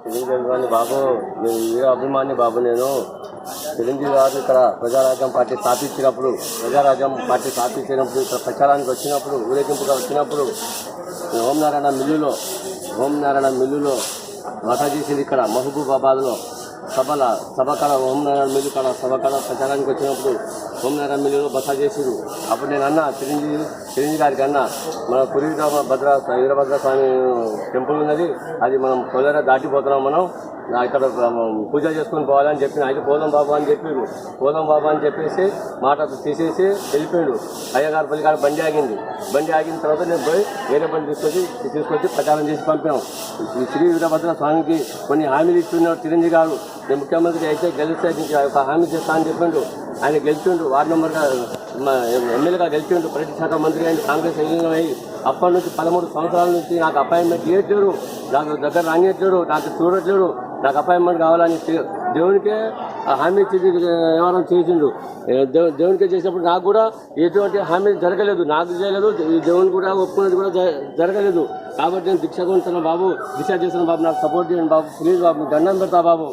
చిరంజీవి బాబు నేను వీర అభిమాని బాబు. నేను చిరంజీవి గారు ఇక్కడ ప్రజారాజ్యం పార్టీ స్థాపించినప్పుడు ఇక్కడ ప్రచారానికి వచ్చినప్పుడు, ఊరేగింపుగా వచ్చినప్పుడు హోంనారాయణ మిల్లులో మఠ చేసింది. ఇక్కడ మహబూబాబాద్లో సభకాడ హోంనారాయణ మిల్లు కాడ ప్రచారానికి వచ్చినప్పుడు హోంనారాయణ మిల్లులో బస చేసిరు. అప్పుడు నేను అన్నా చిరంజీవి గారికి అన్నా, మన పురిట వీరభద్ర స్వామి టెంపుల్ ఉన్నది, అది మనం కొల్లెర దాటిపోతున్నాం, మనం ఇక్కడ పూజ చేసుకొని పోవాలని చెప్పిన. అయితే పోదాం బాబు అని చెప్పేసి మాట తీసేసి వెళ్ళిపోయాడు. అయ్యగారు పల్లికాడ బండి ఆగిన తర్వాత నేను పోయి వేరే బండి తీసుకొచ్చి ప్రచారం చేసి పంపాం. ఈ శ్రీ వీరభద్ర స్వామికి కొన్ని హామీలు ఇస్తున్నాడు చిరంజీవి గారు. నేను ముఖ్యమంత్రి అయితే గెలిస్తే ఒక హామీ చేస్తా అని చెప్పిండు. ఆయన గెలిచిండు, వార్డు మెంబర్గా ఎమ్మెల్యేగా గెలిచిండు, ప్రతి శాఖ మంత్రి అయిన కాంగ్రెస్ అయ్యి అప్పటి నుంచి 13 సంవత్సరాల నుంచి నాకు అపాయింట్మెంట్ ఇవ్వట్లేడు, నాకు దగ్గర రానియట్లేడు, నాకు చూడట్లేడు. నాకు అపాయింట్మెంట్ కావాలని దేవునికే హామీ ఇచ్చి వ్యవహారం చేసిండు. దేవునికే చేసినప్పుడు నాకు కూడా ఎటువంటి హామీ జరగలేదు, నాకు చేయలేదు, ఈ దేవుని కూడా ఒప్పుకునేది కూడా జరగలేదు. కాబట్టి నేను దీక్ష చేస్తున్న బాబు, నాకు సపోర్ట్ చేయండి బాబు, ప్లీజ్ బాబు, దండం పెడతా బాబు.